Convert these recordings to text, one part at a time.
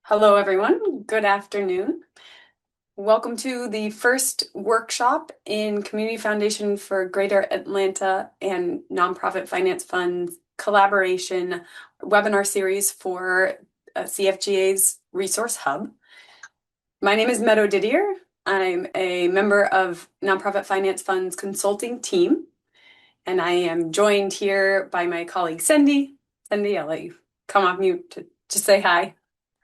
Hello, everyone. Good afternoon. Welcome to the first workshop in Community Foundation for Greater Atlanta and Nonprofit Finance Funds collaboration webinar series for CFGA's Resource Hub. My name is Meadow Didier. I'm a member of Nonprofit Finance Funds consulting team, and I am joined here by my colleague Cindy. Cindy, I'll let you come off mute to just say hi.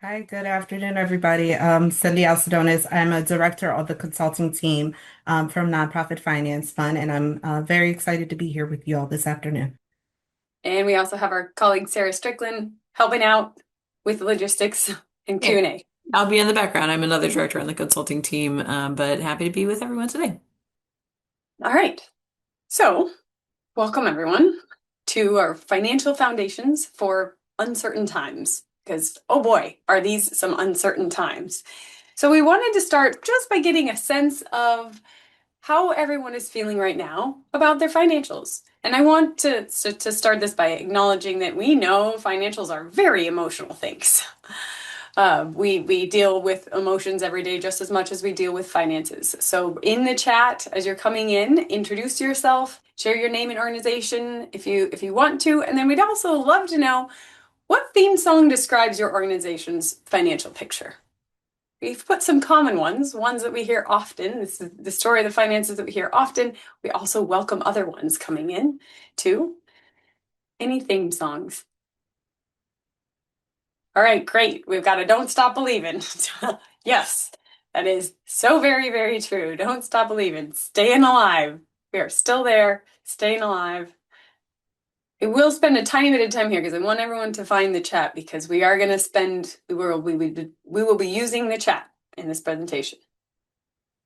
Hi, good afternoon, everybody. Cindy Alcidones. I'm a director of the consulting team from Nonprofit Finance Fund, and I'm very excited to be here with you all this afternoon. And we also have our colleague Sarah Strickland helping out with logistics and Yeah, Q&A. I'll be in the background. I'm another director on the consulting team, but happy to be with everyone today. All right. So, welcome everyone to our financial foundations for uncertain times. Because, oh boy, are these some uncertain times. So, we wanted to start just by getting a sense of how everyone is feeling right now about their financials. And I want to start this by acknowledging that we know financials are very emotional things. We deal with emotions every day just as much as we deal with finances. So in the chat, as you're coming in, introduce yourself, share your name and organization if you want to, and then we'd also love to know what theme song describes your organization's financial picture. We've put some common ones that we hear often. This is the story of the finances that we hear often. We also welcome other ones coming in too. Any theme songs? All right, great. We've got a Don't Stop Believing. Yes, that is so very, very true. Don't stop believing. Staying alive. We are still there, staying alive. We will spend a tiny bit of time here because I want everyone to find the chat because we are going to spend, we will be using the chat in this presentation.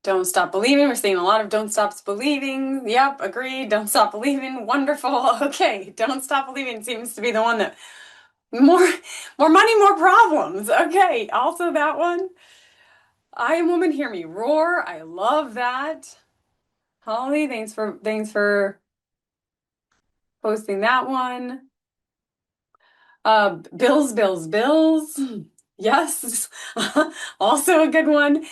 Don't stop believing. We're seeing a lot of don't stop believing. Yep, agreed. Don't stop believing. Wonderful. Okay, don't stop believing seems to be the one that more money, more problems. Okay, also that one. I am woman, hear me roar. I love that. Holly, thanks for posting that one. Bills. Yes, also a good one.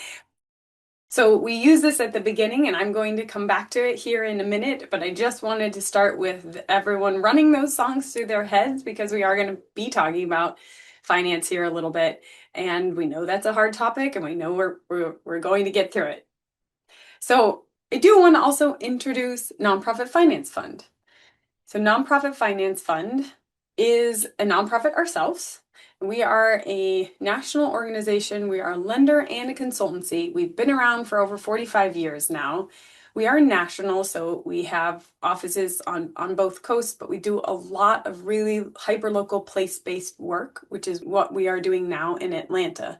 So we use this at the beginning, and I'm going to come back to it here in a minute, but I just wanted to start with everyone running those songs through their heads because we are going to be talking about finance here a little bit, and we know that's a hard topic, and we know we're going to get through it. So I do want to also introduce Nonprofit Finance Fund. So Nonprofit Finance Fund is a nonprofit ourselves. We are a national organization. We are a lender and a consultancy. We've been around for over 45 years now. We are national, so we have offices on both coasts, but we do a lot of really hyperlocal place-based work, which is what we are doing now in Atlanta.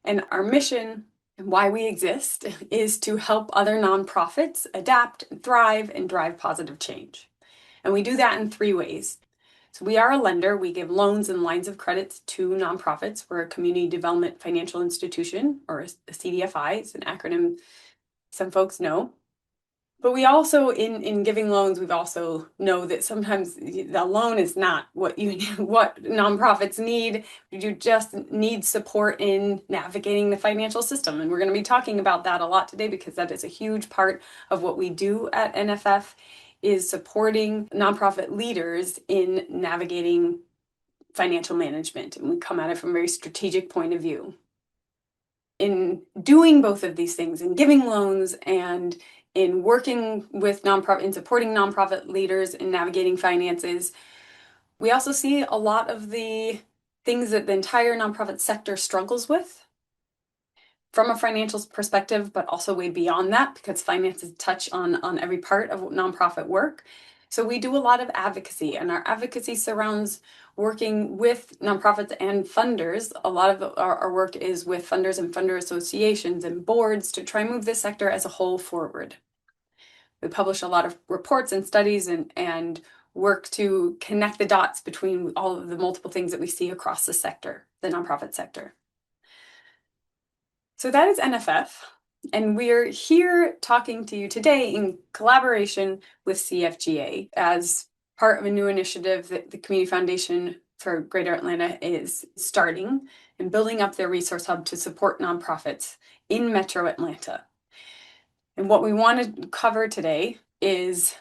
And our mission and why we exist is to help other nonprofits adapt, thrive, and drive positive change. And we do that in three ways. So we are a lender. We give loans and lines of credits to nonprofits. We're a community development financial institution, or a CDFI. It's an acronym some folks know. But we also, in giving loans, we've also know that sometimes the loan is not what what nonprofits need. You just need support in navigating the financial system. And we're going to be talking about that a lot today because that is a huge part of what we do at NFF is supporting nonprofit leaders in navigating financial management. And we come at it from a very strategic point of view. In doing both of these things, in giving loans and in working with nonprofit, in supporting nonprofit leaders in navigating finances, we also see a lot of the things that the entire nonprofit sector struggles with from a financial perspective, but also way beyond that because finances touch on every part of nonprofit work. So we do a lot of advocacy, and our advocacy surrounds working with nonprofits and funders. A lot of our work is with funders and funder associations and boards to try and move this sector as a whole forward. We publish a lot of reports and studies and work to connect the dots between all of the multiple things that we see across the sector, the nonprofit sector. So that is NFF, and we're here talking to you today in collaboration with CFGA as part of a new initiative that the Community Foundation for Greater Atlanta is starting and building up their resource hub to support nonprofits in Metro Atlanta. And what we want to cover today is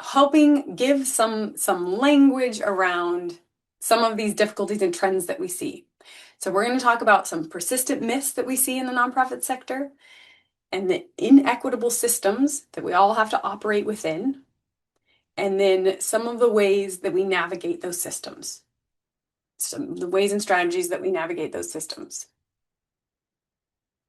helping give some language around some of these difficulties and trends that we see. So we're going to talk about some persistent myths that we see in the nonprofit sector and the inequitable systems that we all have to operate within, and then some of the ways that we navigate those systems, some of the ways and strategies that we navigate those systems.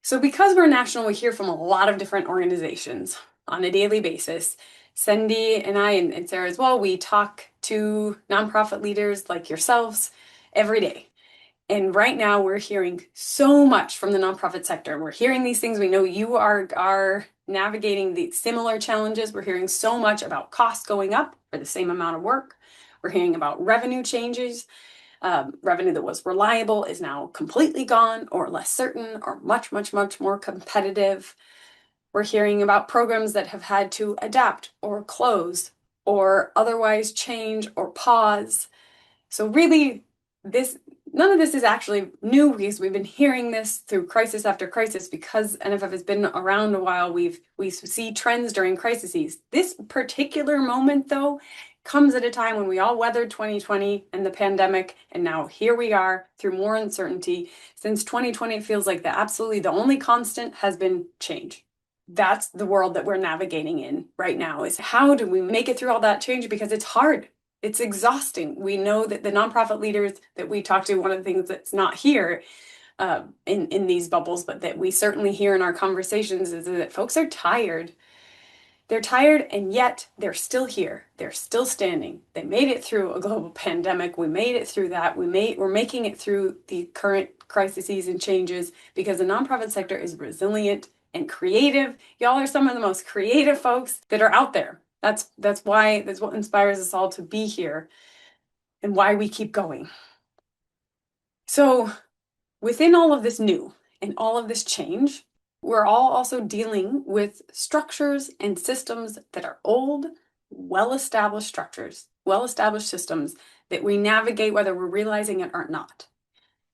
So because we're national, we hear from a lot of different organizations on a daily basis. Cindy and I, and Sarah as well, we talk to nonprofit leaders like yourselves every day. And right now we're hearing so much from the nonprofit sector. We're hearing these things. We know you are navigating the similar challenges. We're hearing so much about costs going up for the same amount of work. We're hearing about revenue changes. Revenue that was reliable is now completely gone or less certain or much, much, much more competitive. We're hearing about programs that have had to adapt or close or otherwise change or pause. So really, none of this is actually new because we've been hearing this through crisis after crisis. Because NFF has been around a while, we see trends during crises. This particular moment, though, comes at a time when we all weathered 2020 and the pandemic, and now here we are through more uncertainty. Since 2020, it feels like absolutely the only constant has been change. That's the world that we're navigating in right now, is how do we make it through all that change? Because it's hard. It's exhausting. We know that the nonprofit leaders that we talk to, one of the things that's not here in these bubbles, but that we certainly hear in our conversations, is that folks are tired. They're tired, and yet they're still here. They're still standing. They made it through a global pandemic. We made it through that. We're making it through the current crises and changes because the nonprofit sector is resilient and creative. Y'all are some of the most creative folks that are out there. That's what inspires us all to be here and why we keep going. So within all of this new and all of this change, we're all also dealing with structures and systems that are old, well-established structures, well-established systems that we navigate whether we're realizing it or not.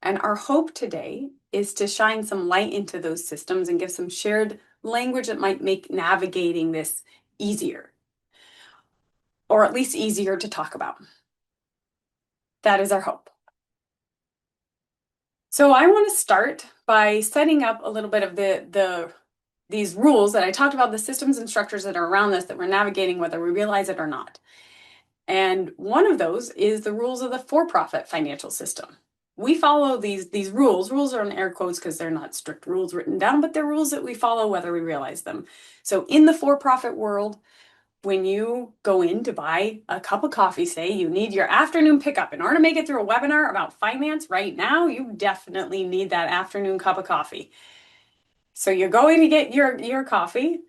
And our hope today is to shine some light into those systems and give some shared language that might make navigating this easier, or at least easier to talk about. That is our hope. So I want to start by setting up a little bit of these rules that I talked about, the systems and structures that are around us that we're navigating whether we realize it or not. And one of those is the rules of the for-profit financial system. We follow these rules. Rules are in air quotes because they're not strict rules written down, but they're rules that we follow whether we realize them. So in the for-profit world, when you go in to buy a cup of coffee, say you need your afternoon pickup in order to make it through a webinar about finance right now, you definitely need that afternoon cup of coffee. So you're going to get your coffee.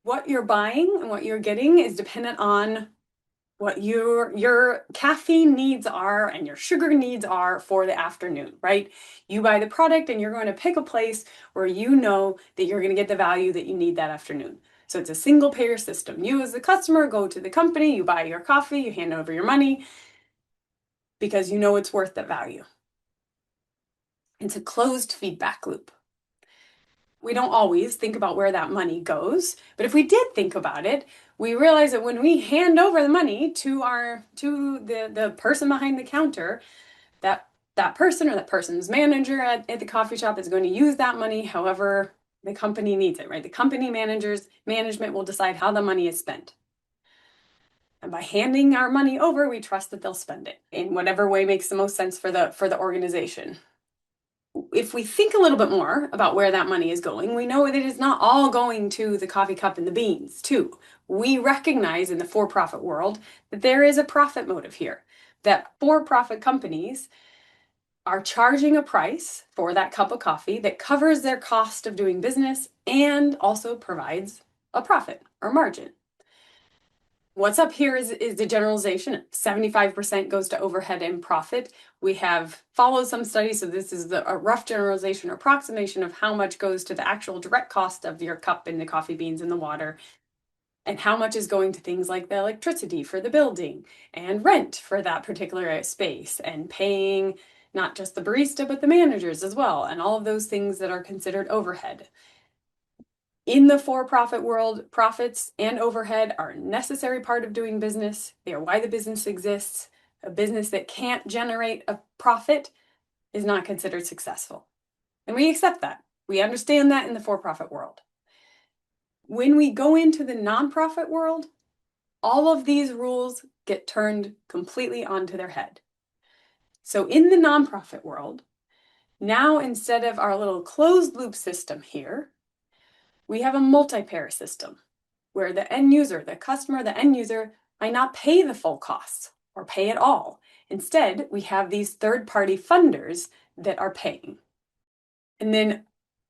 What you're buying and what you're getting is dependent on what your caffeine needs are and your sugar needs are for the afternoon, right? You buy the product and you're going to pick a place where you know that you're going to get the value that you need that afternoon. So it's a single payer system. You as the customer go to the company, you buy your coffee, you hand over your money because you know it's worth that value. It's a closed feedback loop. We don't always think about where that money goes, but if we did think about it, we realize that when we hand over the money to the person behind the counter, that person or that person's manager at the coffee shop is going to use that money however the company needs it, right? The company management will decide how the money is spent. And by handing our money over, we trust that they'll spend it in whatever way makes the most sense for the organization. If we think a little bit more about where that money is going, we know that it is not all going to the coffee cup and the beans, too. We recognize in the for-profit world that there is a profit motive here, that for-profit companies are charging a price for that cup of coffee that covers their cost of doing business and also provides a profit or margin. What's up here is the generalization. 75% goes to overhead and profit. We have followed some studies, so this is a rough generalization or approximation of how much goes to the actual direct cost of your cup and the coffee beans and the water. and how much is going to things like the electricity for the building and rent for that particular space and paying not just the barista, but the managers as well, and all of those things that are considered overhead. In the for-profit world, profits and overhead are a necessary part of doing business. They are why the business exists. A business that can't generate a profit is not considered successful. And we accept that. We understand that in the for-profit world. When we go into the nonprofit world, all of these rules get turned completely onto their head. So in the nonprofit world, now instead of our little closed loop system here, we have a multi-payer system where the end user, the customer, the end user might not pay the full costs or pay at all. Instead, we have these third-party funders that are paying. And then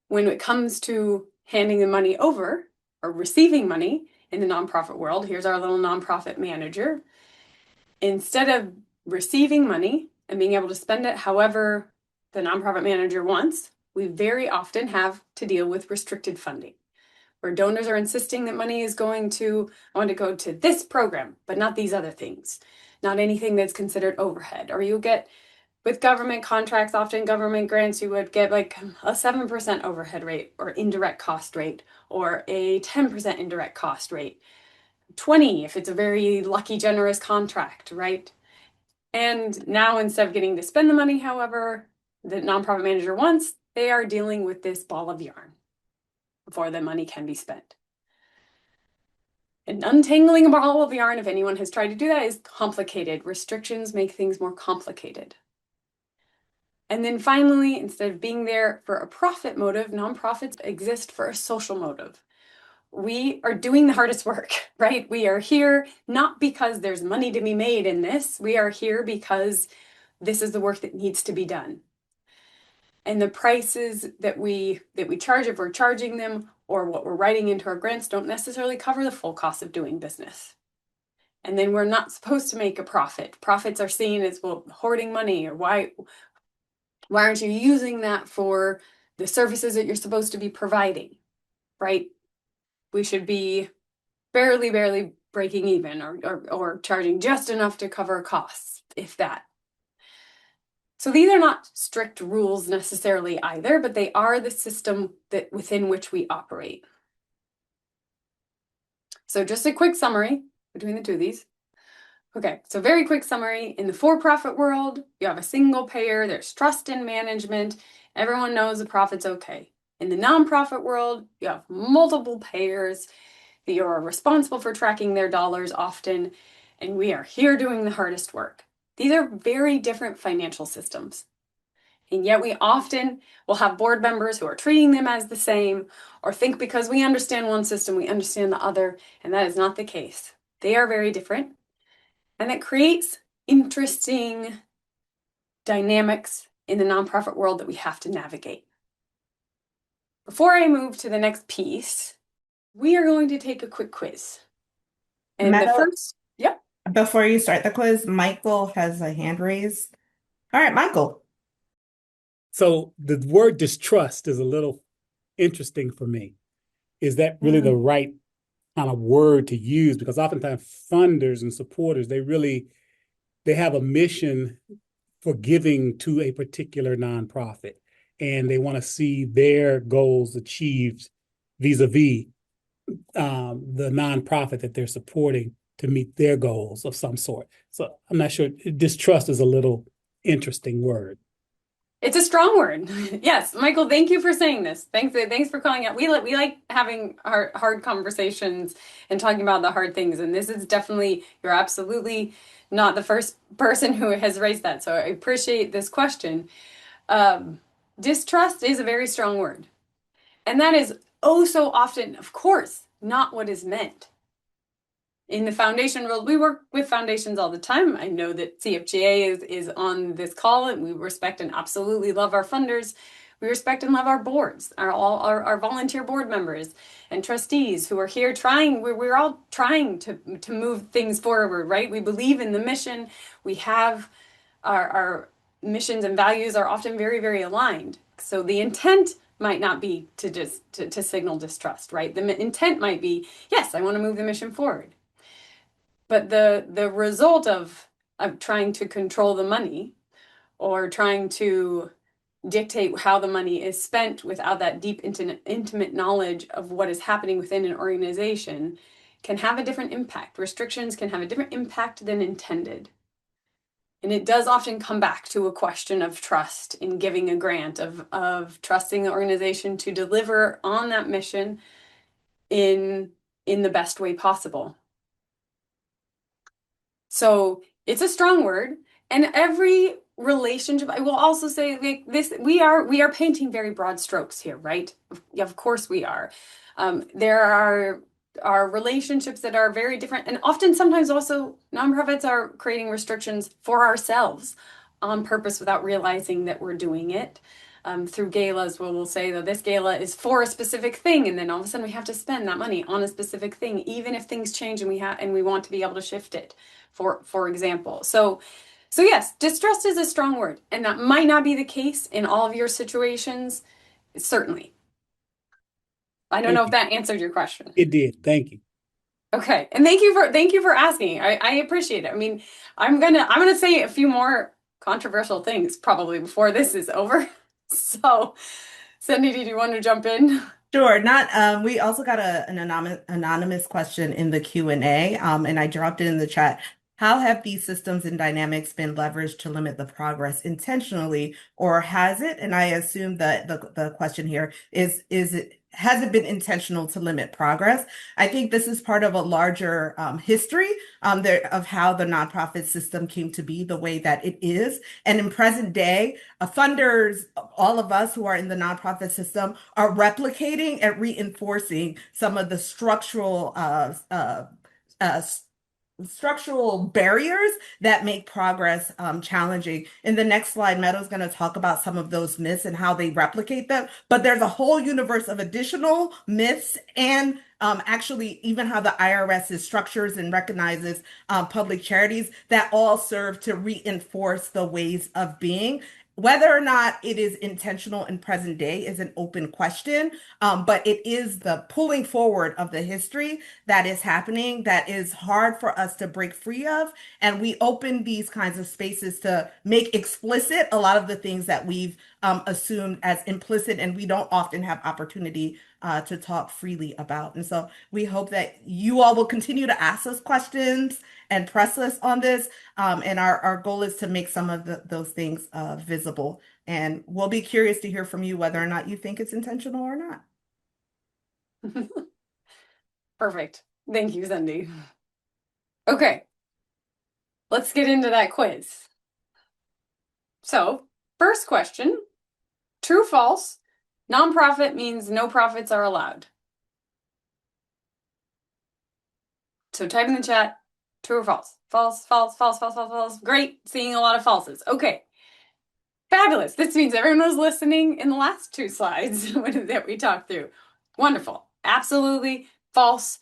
when it comes to handing the money over or receiving money in the nonprofit world, here's our little nonprofit manager. Instead of receiving money and being able to spend it however the nonprofit manager wants, we very often have to deal with restricted funding, where donors are insisting that money is going to, I want to go to this program, but not these other things, not anything that's considered overhead. Or you get, with government contracts, often government grants, you would get like a 7% overhead rate or indirect cost rate, or a 10% indirect cost rate, 20 if it's a very lucky, generous contract, right? And now instead of getting to spend the money, however, the nonprofit manager wants, they are dealing with this ball of yarn before the money can be spent. And untangling a ball of yarn, if anyone has tried to do that, is complicated. Restrictions make things more complicated. And then finally, instead of being there for a profit motive, nonprofits exist for a social motive. We are doing the hardest work, right? We are here not because there's money to be made in this. We are here because this is the work that needs to be done. And the prices that we charge, if we're charging them, or what we're writing into our grants, don't necessarily cover the full cost of doing business. And then we're not supposed to make a profit. Profits are seen as, well, hoarding money, or why aren't you using that for the services that you're supposed to be providing, right? We should be barely breaking even, or charging just enough to cover costs, if that. So these are not strict rules necessarily either, but they are the system that within which we operate. So just a quick summary between the two of these. Okay, so very quick summary. In the for-profit world, you have a single payer, there's trust in management, everyone knows the profit's okay. In the nonprofit world, you have multiple payers that you are responsible for tracking their dollars often, and we are here doing the hardest work. These are very different financial systems. And yet we often will have board members who are treating them as the same, or think because we understand one system, we understand the other, and that is not the case. They are very different, and that creates interesting dynamics in the nonprofit world that we have to navigate. Before I move to the next piece, we are going to take a quick quiz. And the first, yep. Before you start the quiz, Michael has a hand raised. All right, Michael. So the word distrust is a little interesting for me. Is that really the right kind of word to use? Because oftentimes funders and supporters, they have a mission for giving to a particular nonprofit, and they want to see their goals achieved vis-a-vis the nonprofit that they're supporting to meet their goals of some sort. So I'm not sure. Distrust is a little interesting word. It's a strong word. Yes, Michael, thank you for saying this. Thanks for calling out. We like having hard conversations and talking about the hard things. And this is definitely, you're absolutely not the first person who has raised that. So I appreciate this question. Distrust is a very strong word. And that is oh so often, of course, not what is meant. In the foundation world, we work with foundations all the time. I know that CFGA is on this call, and we respect and absolutely love our funders. We respect and love our boards, our volunteer board members and trustees who are here trying. We're all trying to move things forward, right? We believe in the mission. We have our missions and values are often very aligned. So the intent might not be to just to signal distrust, right? The intent might be, yes, I want to move the mission forward. But the result of trying to control the money or trying to dictate how the money is spent without that deep intimate knowledge of what is happening within an organization can have a different impact. Restrictions can have a different impact than intended. And it does often come back to a question of trust in giving a grant, of trusting the organization to deliver on that mission in the best way possible. So it's a strong word, and every relationship, I will also say, like this, we are painting very broad strokes here, right? Of course we are. There are relationships that are very different, and often sometimes also nonprofits are creating restrictions for ourselves on purpose without realizing that we're doing it. Through galas where we'll say that this gala is for a specific thing, and then all of a sudden we have to spend that money on a specific thing, even if things change and we want to be able to shift it, for example. So yes, distrust is a strong word, and that might not be the case in all of your situations, certainly. I don't Thank know if you. that answered your question. It did. Thank you. Okay, and thank you for asking. I appreciate it. I mean, I'm gonna say a few more controversial things probably before this is over. So, Cindy, did you want to jump in? Sure. Not we also got an anonymous question in the Q&A, and I dropped it in the chat. How have these systems and dynamics been leveraged to limit the progress intentionally, or has it? And I assume that the question here is it has it been intentional to limit progress? I think this is part of a larger history of how the nonprofit system came to be the way that it is. And in present day, funders, all of us who are in the nonprofit system, are replicating and reinforcing some of the uh, structural barriers that make progress challenging. In the next slide, Meadow's going to talk about some of those myths and how they replicate them. But there's a whole universe of additional myths and actually even how the IRS structures and recognizes public charities that all serve to reinforce the ways of being. Whether or not it is intentional in present day is an open question, but it is the pulling forward of the history that is happening that is hard for us to break free of. And we open these kinds of spaces to make explicit a lot of the things that we've assumed as implicit, and we don't often have opportunity to talk freely about. And so we hope that you all will continue to ask us questions and press us on this. And our goal is to make some of those things visible. And we'll be curious to hear from you whether or not you think it's intentional or not. Perfect. Thank you, Cindy. Okay, let's get into that quiz. So, first question, true, false, nonprofit means no profits are allowed. So type in the chat, true or false? False, false, false, false, false, false. Great, seeing a lot of falses. Okay, fabulous. This means everyone was listening in the last two slides that we talked through. Wonderful. Absolutely false.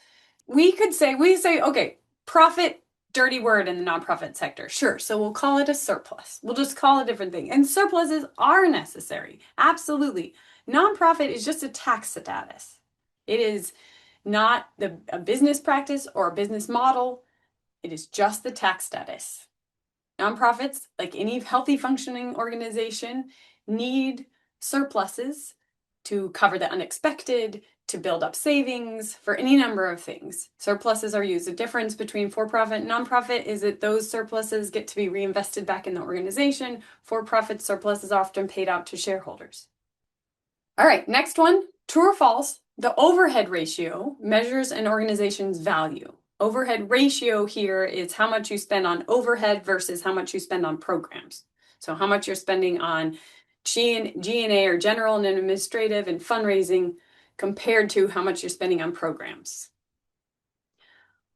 We say, okay, profit, dirty word in the nonprofit sector. Sure, so we'll call it a surplus. We'll just call it a different thing. And surpluses are necessary. Absolutely. Nonprofit is just a tax status. It is not a business practice or a business model. It is just the tax status. Nonprofits, like any healthy functioning organization, need surpluses to cover the unexpected, to build up savings, for any number of things. Surpluses are used. The difference between for-profit and nonprofit is that those surpluses get to be reinvested back in the organization. For-profit surplus is often paid out to shareholders. All right, next one, true or false, the overhead ratio measures an organization's value. Overhead ratio here is how much you spend on overhead versus how much you spend on programs. So how much you're spending on G&A or general and administrative and fundraising compared to how much you're spending on programs.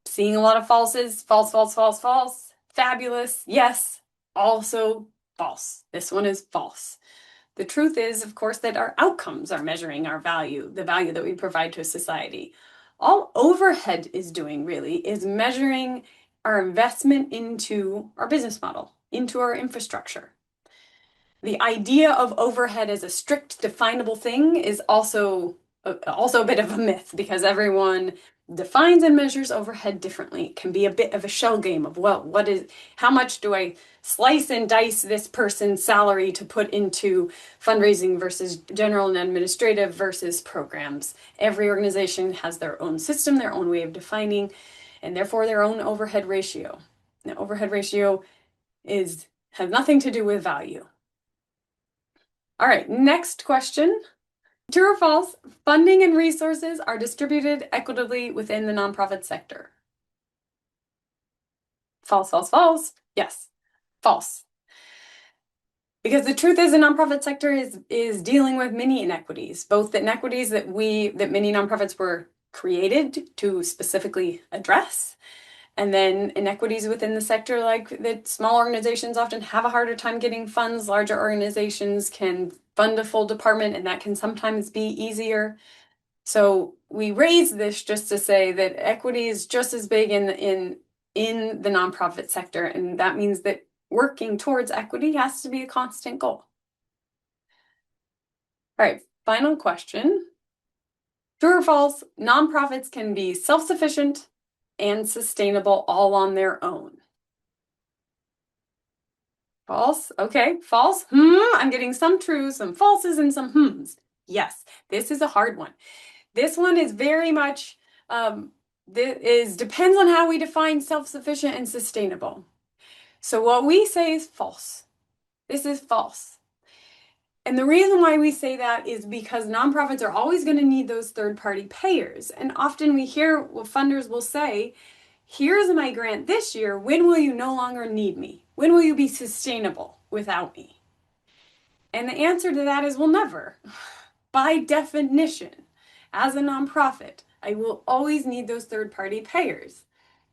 Seeing a lot of falses, false, false, false, false, fabulous, yes, also false. This one is false. The truth is, of course, that our outcomes are measuring our value, the value that we provide to a society. All overhead is doing really is measuring our investment into our business model, into our infrastructure. The idea of overhead as a strict definable thing is also a bit of a myth, because everyone defines and measures overhead differently. It can be a bit of a shell game of, well, how much do I slice and dice this person's salary to put into fundraising versus general and administrative versus programs. Every organization has their own system, their own way of defining, and therefore their own overhead ratio. The overhead ratio has nothing to do with value. All right, next question. True or false, funding and resources are distributed equitably within the nonprofit sector? False, false, false. Yes, false. Because the truth is the nonprofit sector is dealing with many inequities, both the inequities that many nonprofits were created to specifically address, and then inequities within the sector, like that small organizations often have a harder time getting funds. Larger organizations can fund a full department, and that can sometimes be easier. So we raise this just to say that equity is just as big in the nonprofit sector, and that means that working towards equity has to be a constant goal. All right, final question. True or false, nonprofits can be self-sufficient and sustainable all on their own? False. Okay, false. I'm getting some trues, some falses, and some hms. Yes, this is a hard one. This one is very much depends on how we define self-sufficient and sustainable. So what we say is false. This is false. And the reason why we say that is because nonprofits are always going to need those third-party payers. And often we hear funders will say, here's my grant this year. When will you no longer need me? When will you be sustainable without me? And the answer to that is, well, never. By definition, as a nonprofit, I will always need those third-party payers.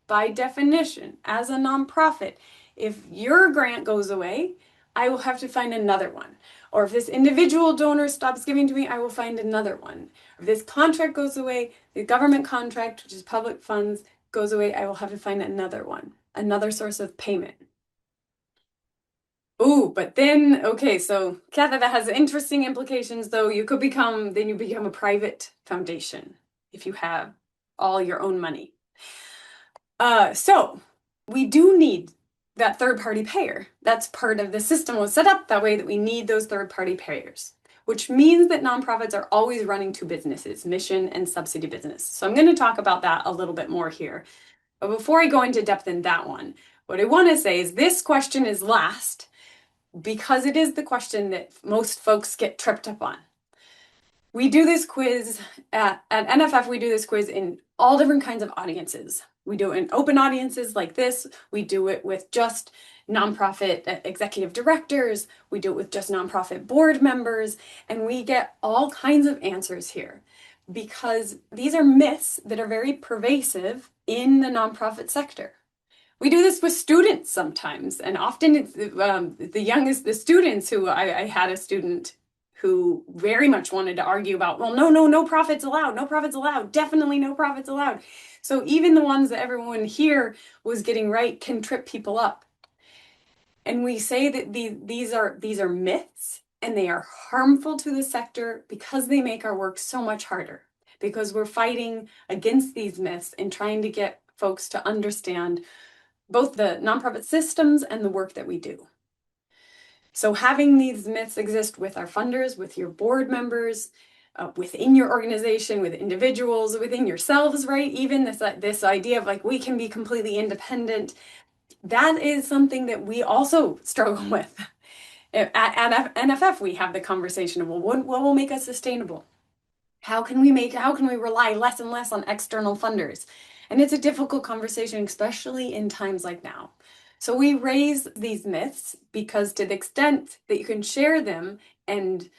By definition, as a nonprofit, if your grant goes away, I will have to find another one. Or if this individual donor stops giving to me, I will find another one. If this contract goes away, the government contract, which is public funds, goes away, I will have to find another one, another source of payment. Ooh, but then, okay, so Katha, that has interesting implications, though. You become a private foundation if you have all your own money. So we do need that third-party payer. That's part of the system was set up that way, that we need those third-party payers, which means that nonprofits are always running two businesses, mission and subsidy business. So I'm going to talk about that a little bit more here. But before I go into depth in that one, what I want to say is this question is last because it is the question that most folks get tripped up on. We do this quiz at NFF, we do this quiz in all different kinds of audiences. We do it in open audiences like this. We do it with just nonprofit executive directors. We do it with just nonprofit board members. And we get all kinds of answers here because these are myths that are very pervasive in the nonprofit sector. We do this with students sometimes, and often it's the students who I had a student who very much wanted to argue about, well, no profits allowed, definitely no profits allowed. So even the ones that everyone here was getting right can trip people up. And we say that these are myths, and they are harmful to the sector because they make our work so much harder, because we're fighting against these myths and trying to get folks to understand both the nonprofit systems and the work that we do. So having these myths exist with our funders, with your board members, within your organization, with individuals, within yourselves, right? Even this idea of like, we can be completely independent, that is something that we also struggle with. At NFF, we have the conversation of, well, what will make us sustainable? How can we rely less and less on external funders? And it's a difficult conversation, especially in times like now. So we raise these myths because to the extent that you can share them and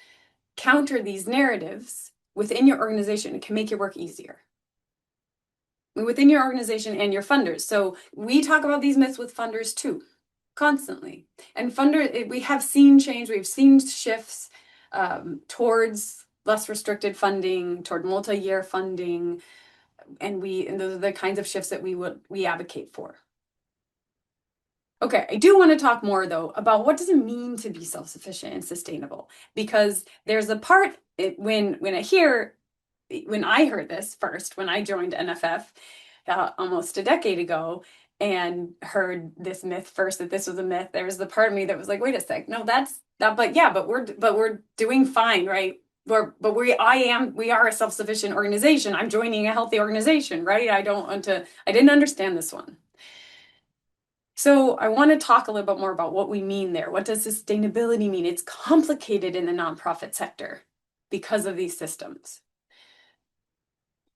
counter these narratives within your organization, it can make your work easier. Within your organization and your funders. So we talk about these myths with funders too, constantly. And we have seen change, we've seen shifts towards less restricted funding, toward multi-year funding, and those are the kinds of shifts that we advocate for. Okay, I do want to talk more though about what does it mean to be self-sufficient and sustainable, because there's a part when I heard this first when I joined NFF almost a decade ago and heard this myth first that this was a myth. There was the part of me that was like, wait a sec, no, that's that, but yeah, but we're doing fine, right? We are a self-sufficient organization. I'm joining a healthy organization, right? I didn't understand this one. So I want to talk a little bit more about what we mean there. What does sustainability mean? It's complicated in the nonprofit sector because of these systems.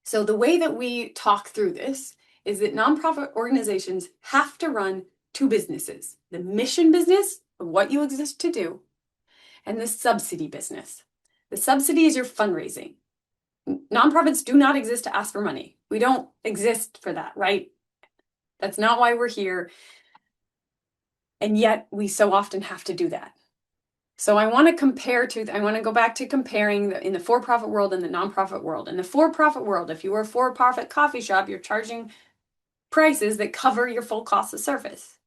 So the way that we talk through this is that nonprofit organizations have to run two businesses: the mission business of what you exist to do, and the subsidy business. The subsidy is your fundraising. Nonprofits do not exist to ask for money. We don't exist for that, right? That's not why we're here. And yet we so often have to do that. So I want to go back to comparing in the for-profit world and the nonprofit world. In the for-profit world, if you are a for-profit coffee shop, you're charging prices that cover your full cost of service.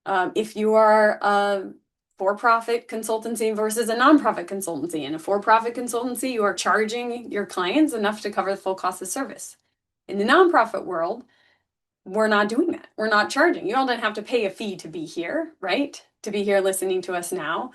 If you are a for-profit consultancy versus a nonprofit consultancy, in a for-profit consultancy, you are charging your clients enough to cover the full cost of service. In the nonprofit world, we're not doing that. We're not charging. You all don't have to pay a fee to be here, right? To be here listening to us now.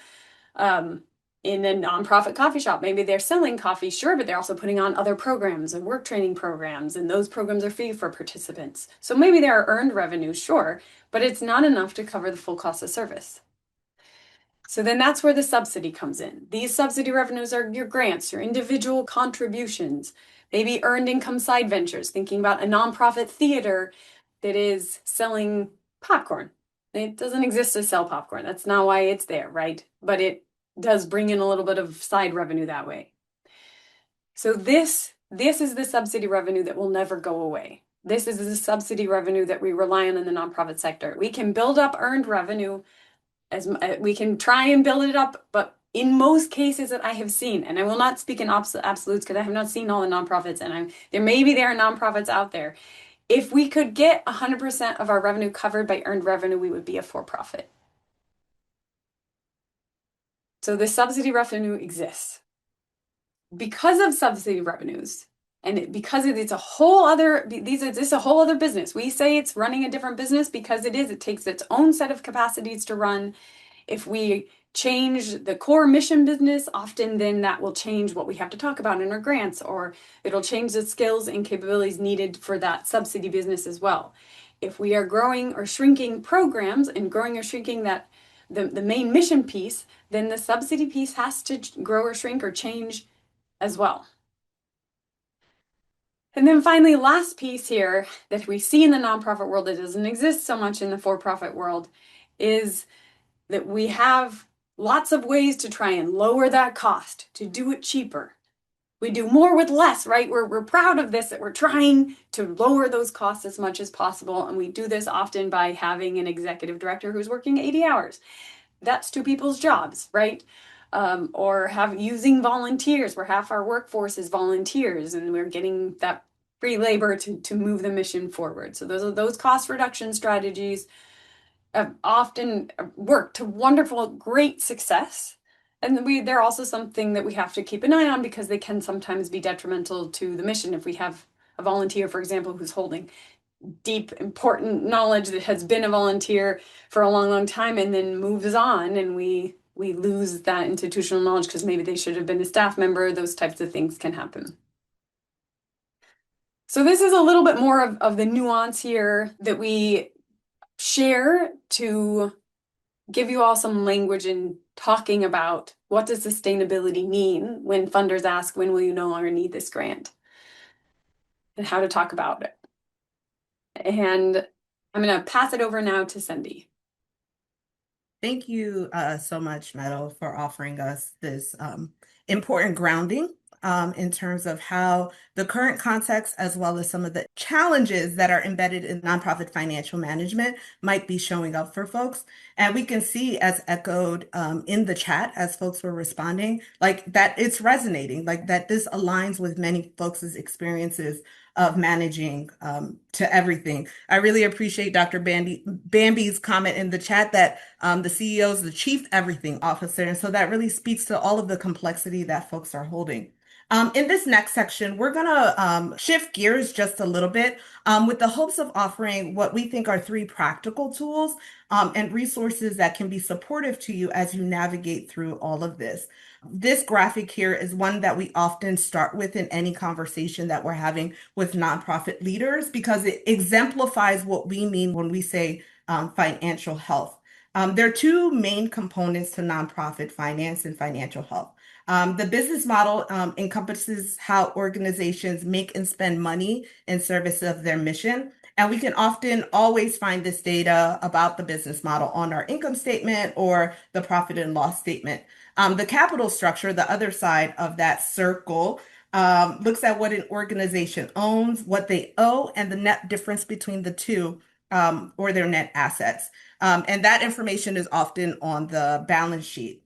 In a nonprofit coffee shop, maybe they're selling coffee, sure, but they're also putting on other programs and work training programs, and those programs are free for participants. So maybe there are earned revenues, sure, but it's not enough to cover the full cost of service. So then that's where the subsidy comes in. These subsidy revenues are your grants, your individual contributions, maybe earned income side ventures, thinking about a nonprofit theater that is selling popcorn. It doesn't exist to sell popcorn. That's not why it's there, right? But it does bring in a little bit of side revenue that way. So this is the subsidy revenue that will never go away. This is the subsidy revenue that we rely on in the nonprofit sector. We can build up earned revenue as we can try and build it up, but in most cases that I have seen, and I will not speak in absolutes because I have not seen all the nonprofits, and there are nonprofits out there. If we could get 100% of our revenue covered by earned revenue, we would be a for-profit. So the subsidy revenue exists. Because of subsidy revenues, and because it's a whole other business. We say it's running a different business because it is. It takes its own set of capacities to run. If we change the core mission business, often then that will change what we have to talk about in our grants, or it'll change the skills and capabilities needed for that subsidy business as well. If we are growing or shrinking programs and growing or shrinking the main mission piece, then the subsidy piece has to grow or shrink or change as well. And then finally, last piece here that we see in the nonprofit world that doesn't exist so much in the for-profit world is that we have lots of ways to try and lower that cost, to do it cheaper. We do more with less, right? We're proud of this, that we're trying to lower those costs as much as possible. And we do this often by having an executive director who's working 80 hours. That's two people's jobs, right? Or using volunteers, where half our workforce is volunteers, and we're getting that free labor to move the mission forward. So those cost reduction strategies have often worked to wonderful, great success. And they're also something that we have to keep an eye on because they can sometimes be detrimental to the mission. If we have a volunteer, for example, who's holding deep, important knowledge that has been a volunteer for a long, long time and then moves on, and we lose that institutional knowledge because maybe they should have been a staff member, those types of things can happen. So this is a little bit more of the nuance here that we share to give you all some language in talking about what does sustainability mean when funders ask, when will you no longer need this grant? And how to talk about it. And I'm going to pass it over now to Cindy. Thank you so much, Meadow, for offering us this important grounding in terms of how the current context, as well as some of the challenges that are embedded in nonprofit financial management, might be showing up for folks. And we can see, as echoed in the chat as folks were responding, like that it's resonating, like that this aligns with many folks' experiences of managing to everything. I really appreciate Dr. Bambi's comment in the chat that the CEO is the chief everything officer. And so that really speaks to all of the complexity that folks are holding. In this next section, we're going to shift gears just a little bit with the hopes of offering what we think are three practical tools and resources that can be supportive to you as you navigate through all of this. This graphic here is one that we often start with in any conversation that we're having with nonprofit leaders because it exemplifies what we mean when we say financial health. There are two main components to nonprofit finance and financial health. The business model encompasses how organizations make and spend money in service of their mission. And we can often always find this data about the business model on our income statement or the profit and loss statement. The capital structure, the other side of that circle, looks at what an organization owns, what they owe, and the net difference between the two, or their net assets. And that information is often on the balance sheet.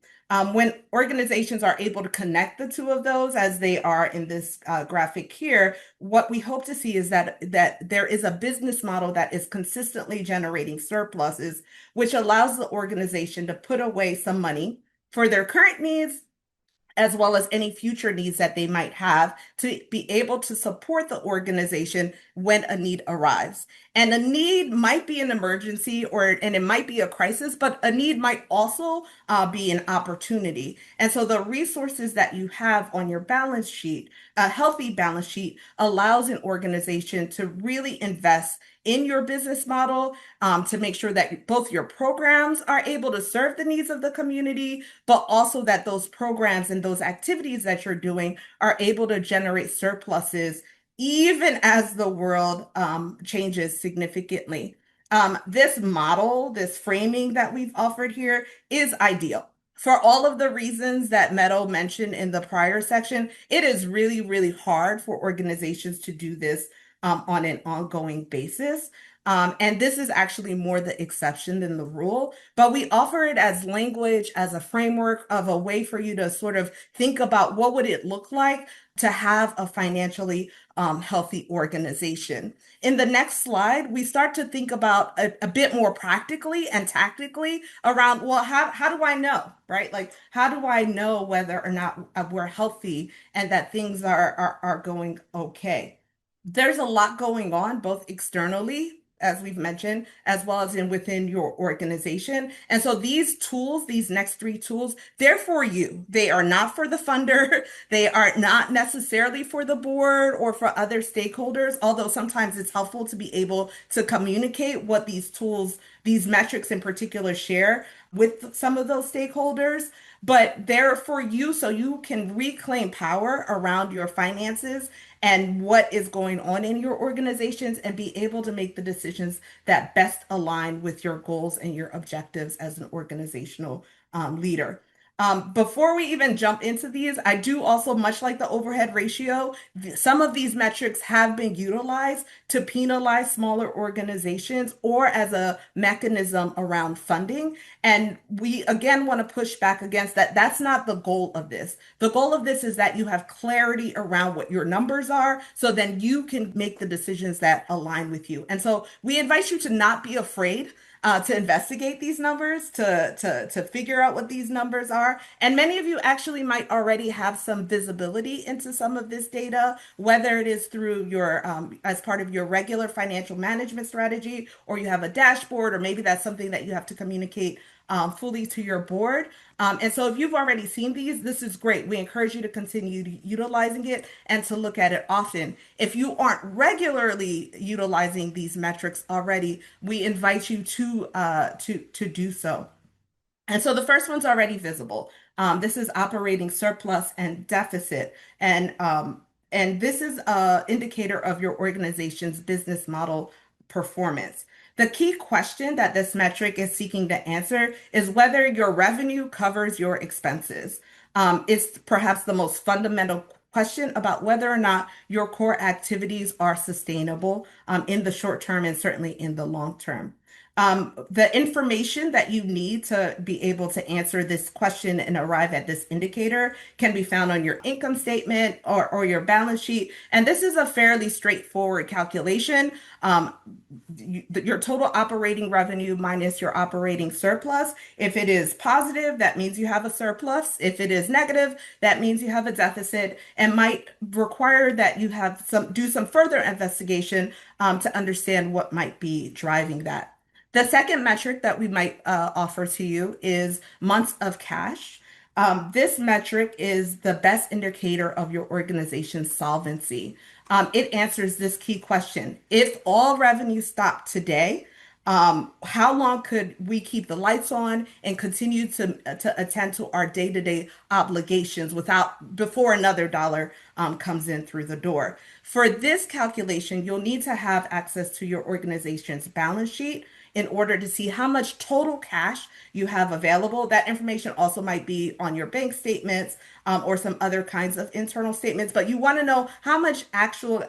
When organizations are able to connect the two of those, as they are in this graphic here, what we hope to see is that there is a business model that is consistently generating surpluses, which allows the organization to put away some money for their current needs as well as any future needs that they might have to be able to support the organization when a need arrives. And a need might be an emergency and it might be a crisis, but a need might also be an opportunity. And so the resources that you have on your balance sheet, a healthy balance sheet, allows an organization to really invest in your business model to make sure that both your programs are able to serve the needs of the community, but also that those programs and those activities that you're doing are able to generate surpluses even as the world changes significantly. This model, this framing that we've offered here is ideal. For all of the reasons that Meadow mentioned in the prior section, it is really, really hard for organizations to do this on an ongoing basis. And this is actually more the exception than the rule, but we offer it as language, as a framework of a way for you to sort of think about what would it look like to have a financially healthy organization. In the next slide, we start to think about a bit more practically and tactically around, well, how do I know, right? Like, how do I know whether or not we're healthy and that things are going okay? There's a lot going on, both externally, as we've mentioned, as well as within your organization. And so these tools, these next three tools, they're for you. They are not for the funder. They are not necessarily for the board or for other stakeholders, although sometimes it's helpful to be able to communicate what these tools, these metrics in particular, share with some of those stakeholders. But they're for you so you can reclaim power around your finances and what is going on in your organizations and be able to make the decisions that best align with your goals and your objectives as an organizational leader. Before we even jump into these, I do also, much like the overhead ratio, some of these metrics have been utilized to penalize smaller organizations or as a mechanism around funding. And we, again, want to push back against that. That's not the goal of this. The goal of this is that you have clarity around what your numbers are, so then you can make the decisions that align with you. And so we invite you to not be afraid to investigate these numbers, to figure out what these numbers are. And many of you actually might already have some visibility into some of this data, whether it is through your, as part of your regular financial management strategy, or you have a dashboard, or maybe that's something that you have to communicate fully to your board. And so if you've already seen these, this is great. We encourage you to continue utilizing it and to look at it often. If you aren't regularly utilizing these metrics already, we invite you to do so. And so the first one's already visible. This is operating surplus and deficit. And this is an indicator of your organization's business model performance. The key question that this metric is seeking to answer is whether your revenue covers your expenses. It's perhaps the most fundamental question about whether or not your core activities are sustainable in the short term and certainly in the long term. The information that you need to be able to answer this question and arrive at this indicator can be found on your income statement or your balance sheet. And this is a fairly straightforward calculation. Your total operating revenue minus your operating surplus. If it is positive, that means you have a surplus. If it is negative, that means you have a deficit and might require that you have do some further investigation to understand what might be driving that. The second metric that we might offer to you is months of cash. This metric is the best indicator of your organization's solvency. It answers this key question. If all revenue stopped today, how long could we keep the lights on and continue to attend to our day-to-day obligations before another dollar comes in through the door? For this calculation, you'll need to have access to your organization's balance sheet in order to see how much total cash you have available. That information also might be on your bank statements or some other kinds of internal statements, but you want to know how much actual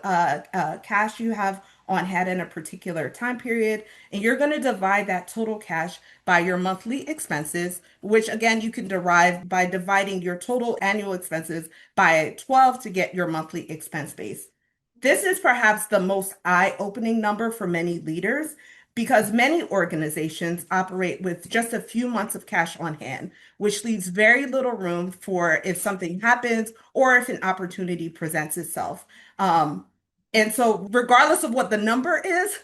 cash you have on hand in a particular time period. And you're going to divide that total cash by your monthly expenses, which again, you can derive by dividing your total annual expenses by 12 to get your monthly expense base. This is perhaps the most eye-opening number for many leaders because many organizations operate with just a few months of cash on hand, which leaves very little room for if something happens or if an opportunity presents itself. And so regardless of what the number is,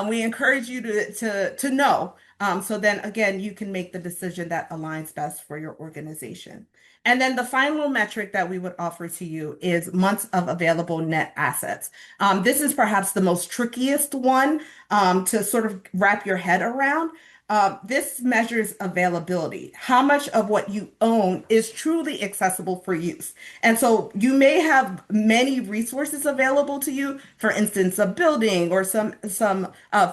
we encourage you to know. So then again, you can make the decision that aligns best for your organization. And then the final metric that we would offer to you is months of available net assets. This is perhaps the most trickiest one to sort of wrap your head around. This measures availability. How much of what you own is truly accessible for use? And so you may have many resources available to you, for instance, a building or some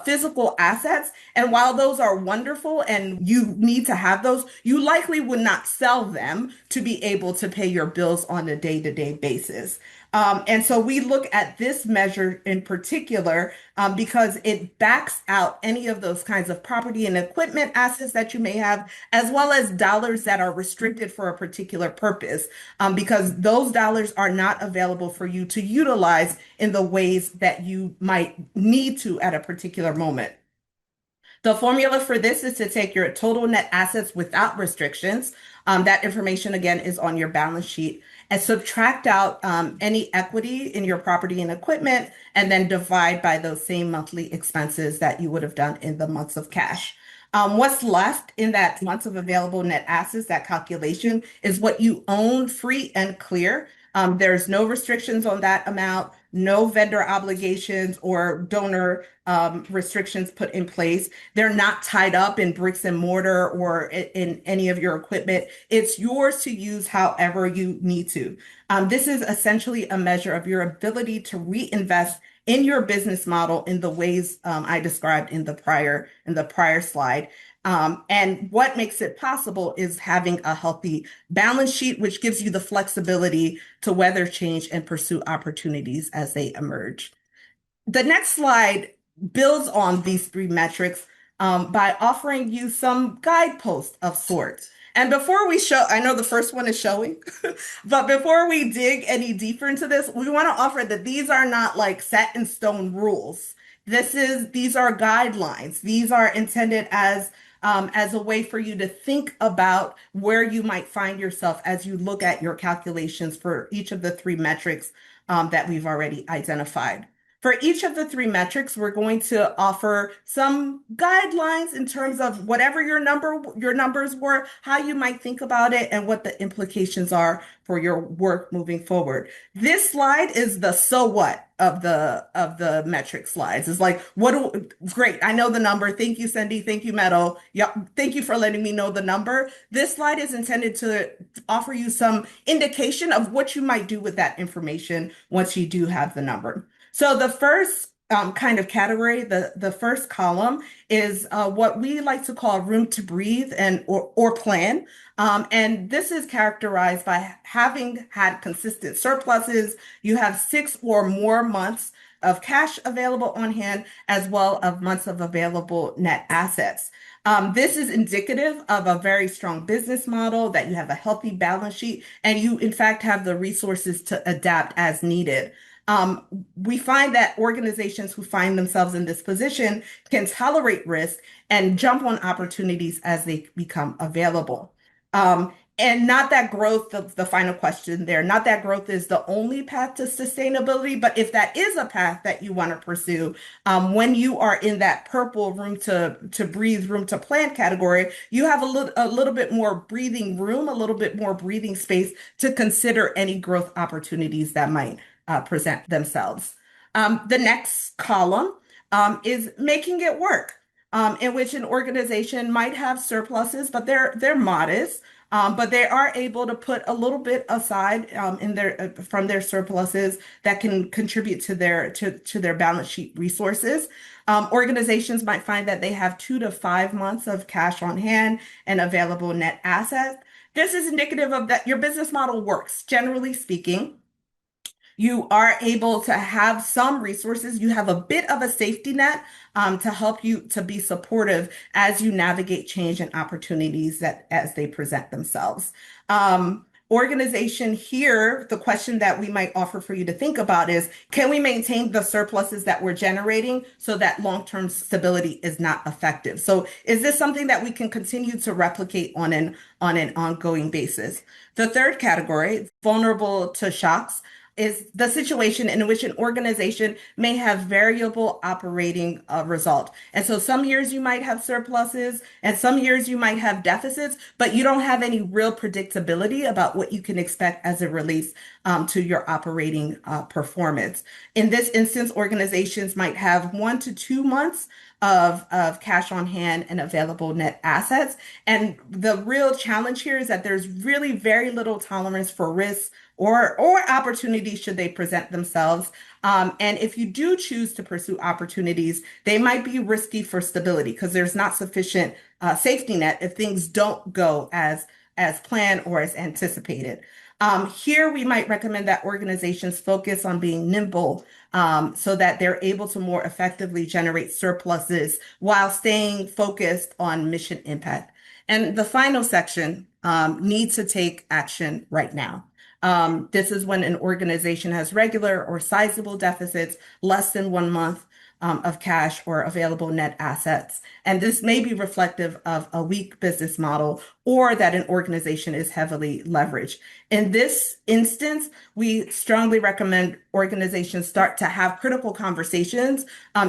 physical assets. And while those are wonderful and you need to have those, you likely would not sell them to be able to pay your bills on a day-to-day basis. And so we look at this measure in particular because it backs out any of those kinds of property and equipment assets that you may have, as well as dollars that are restricted for a particular purpose, because those dollars are not available for you to utilize in the ways that you might need to at a particular moment. The formula for this is to take your total net assets without restrictions. That information, again, is on your balance sheet and subtract out any equity in your property and equipment and then divide by those same monthly expenses that you would have done in the months of cash. What's left in that months of available net assets, that calculation, is what you own free and clear. There's no restrictions on that amount, no vendor obligations or donor restrictions put in place. They're not tied up in bricks and mortar or in any of your equipment. It's yours to use however you need to. This is essentially a measure of your ability to reinvest in your business model in the ways I described in the prior slide. And what makes it possible is having a healthy balance sheet, which gives you the flexibility to weather change and pursue opportunities as they emerge. The next slide builds on these three metrics by offering you some guideposts of sorts. And before we show, I know the first one is showing, but before we dig any deeper into this, we want to offer that these are not like set in stone rules. These are guidelines. These are intended as a way for you to think about where you might find yourself as you look at your calculations for each of the three metrics that we've already identified. For each of the three metrics, we're going to offer some guidelines in terms of whatever your numbers were, how you might think about it, and what the implications are for your work moving forward. This slide is the so what of the metric slides. It's like, great, I know the number. Thank you, Cindy. Thank you, Meadow. Yeah, thank you for letting me know the number. This slide is intended to offer you some indication of what you might do with that information once you do have the number. So the first kind of category, the first column is what we like to call room to breathe or plan. And this is characterized by having had consistent surpluses. You have 6 or more months of cash available on hand, as well as months of available net assets. This is indicative of a very strong business model, that you have a healthy balance sheet, and you, in fact, have the resources to adapt as needed. We find that organizations who find themselves in this position can tolerate risk and jump on opportunities as they become available. And not that growth, the final question there, not that growth is the only path to sustainability, but if that is a path that you want to pursue, when you are in that purple room to breathe, room to plan category, you have a little bit more breathing room, a little bit more breathing space to consider any growth opportunities that might present themselves. The next column is making it work, in which an organization might have surpluses, but they're modest. But they are able to put a little bit aside in their from their surpluses that can contribute to their balance sheet resources. Organizations might find that they have 2 to 5 months of cash on hand and available net assets. This is indicative of that your business model works, generally speaking. You are able to have some resources. You have a bit of a safety net to help you to be supportive as you navigate change and opportunities that as they present themselves. Organization here, the question that we might offer for you to think about is, can we maintain the surpluses that we're generating so that long-term stability is not effective? So is this something that we can continue to replicate on an ongoing basis? The third category, vulnerable to shocks, is the situation in which an organization may have variable operating result. And so some years you might have surpluses and some years you might have deficits, but you don't have any real predictability about what you can expect as it relates to your operating performance. In this instance, organizations might have 1 to 2 months of cash on hand and available net assets. And the real challenge here is that there's really very little tolerance for risk or opportunities should they present themselves. And if you do choose to pursue opportunities, they might be risky for stability because there's not sufficient safety net if things don't go as planned or as anticipated. Here, we might recommend that organizations focus on being nimble so that they're able to more effectively generate surpluses while staying focused on mission impact. And the final section, need to take action right now. This is when an organization has regular or sizable deficits, less than 1 month of cash or available net assets. And this may be reflective of a weak business model or that an organization is heavily leveraged. In this instance, we strongly recommend organizations start to have critical conversations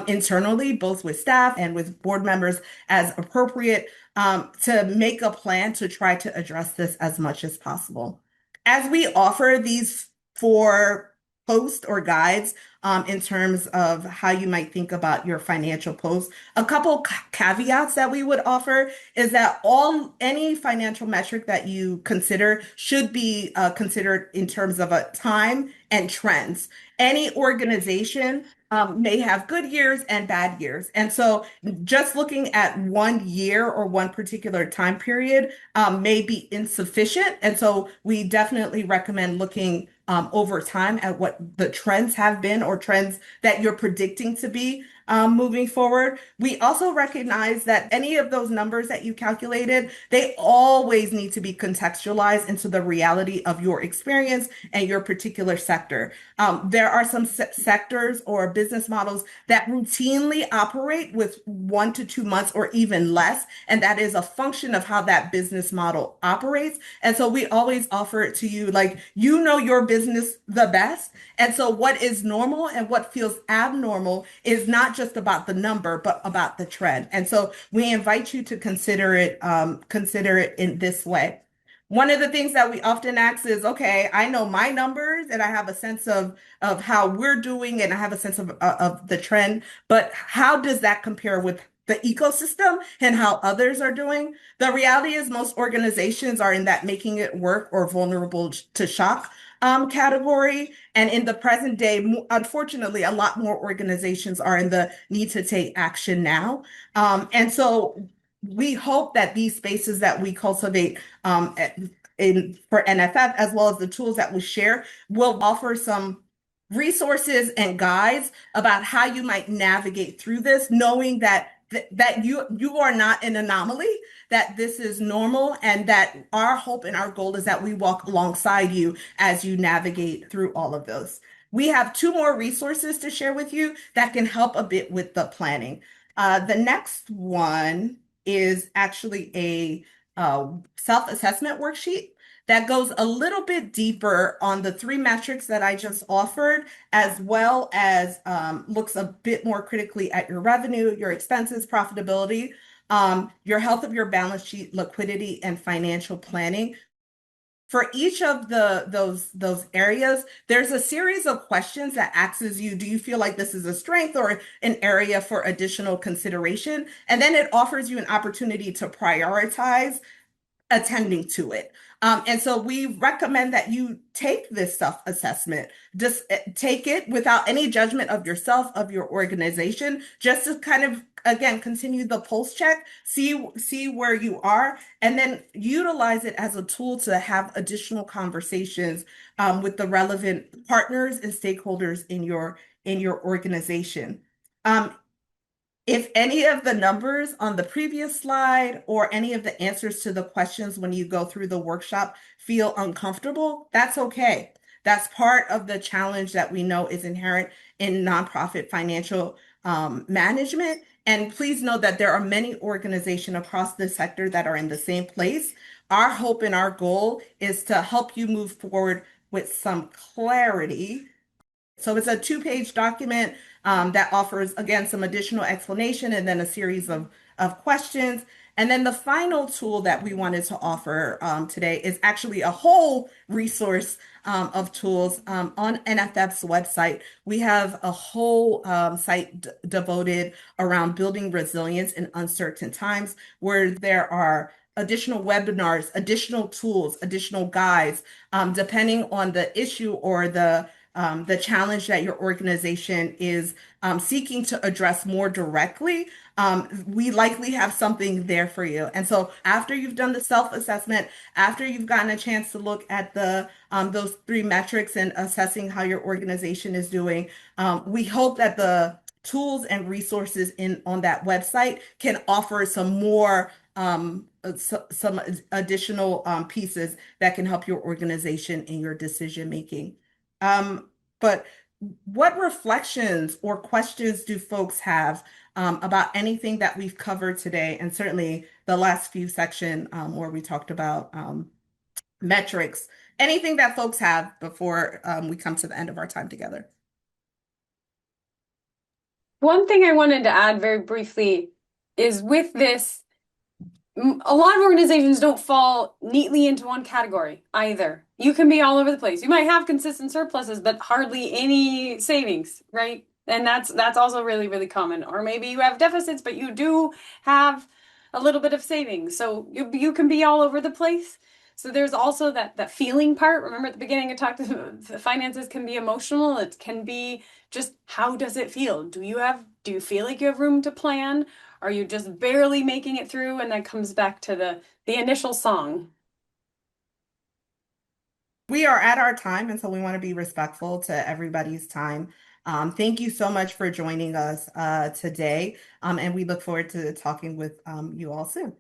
internally, both with staff and with board members as appropriate, to make a plan to try to address this as much as possible. As we offer these 4 posts or guides in terms of how you might think about your financial posts, a couple caveats that we would offer is that any financial metric that you consider should be considered in terms of a time and trends. Any organization may have good years and bad years. And so just looking at 1 year or one particular time period may be insufficient. And so we definitely recommend looking over time at what the trends have been or trends that you're predicting to be moving forward. We also recognize that any of those numbers that you calculated, they always need to be contextualized into the reality of your experience and your particular sector. There are some sectors or business models that routinely operate with 1 to 2 months or even less, and that is a function of how that business model operates. And so we always offer it to you like, you know your business the best. And so what is normal and what feels abnormal is not just about the number, but about the trend. And so we invite you to consider it in this way. One of the things that we often ask is, okay, I know my numbers and I have a sense of how we're doing and I have a sense of the trend, but how does that compare with the ecosystem and how others are doing? The reality is most organizations are in that making it work or vulnerable to shock category. And in the present day, unfortunately, a lot more organizations are in the need to take action now. And so we hope that these spaces that we cultivate for NFF, as well as the tools that we share, will offer some resources and guides about how you might navigate through this, knowing that you are not an anomaly, that this is normal, and that our hope and our goal is that we walk alongside you as you navigate through all of those. We have two more resources to share with you that can help a bit with the planning. The next one is actually a self-assessment worksheet that goes a little bit deeper on the three metrics that I just offered, as well as looks a bit more critically at your revenue, your expenses, profitability, your health of your balance sheet, liquidity, and financial planning. For each of those areas, there's a series of questions that asks you, do you feel like this is a strength or an area for additional consideration? And then it offers you an opportunity to prioritize attending to it. And so we recommend that you take this self-assessment. Just take it without any judgment of yourself, of your organization, just to kind of, again, continue the pulse check, see where you are, and then utilize it as a tool to have additional conversations with the relevant partners and stakeholders in your organization. If any of the numbers on the previous slide or any of the answers to the questions when you go through the workshop feel uncomfortable, that's okay. That's part of the challenge that we know is inherent in nonprofit financial management. And please know that there are many organizations across the sector that are in the same place. Our hope and our goal is to help you move forward with some clarity. So it's a two-page document that offers, again, some additional explanation and then a series of questions. And then the final tool that we wanted to offer today is actually a whole resource of tools on NFF's website. We have a whole site devoted around building resilience in uncertain times, where there are additional webinars, additional tools, additional guides, depending on the issue or the challenge that your organization is seeking to address more directly. We likely have something there for you. And so after you've done the self-assessment, after you've gotten a chance to look at those three metrics and assessing how your organization is doing, we hope that the tools and resources on that website can offer some more some additional pieces that can help your organization in your decision making. But what reflections or questions do folks have about anything that we've covered today? And certainly the last few section where we talked about metrics, anything that folks have before we come to the end of our time together? One thing I wanted to add very briefly is with this, a lot of organizations don't fall neatly into one category either. You can be all over the place. You might have consistent surpluses, but hardly any savings, right? And that's also really, really common. Or maybe you have deficits, but you do have a little bit of savings. So you can be all over the place. So there's also that feeling part. Remember at the beginning I talked the finances can be emotional. It can be just how does it feel? Do you feel like you have room to plan? Are you just barely making it through? And that comes back to the initial song. We are at our time, and so we want to be respectful to everybody's time. Thank you so much for joining us today, and we look forward to talking with you all soon.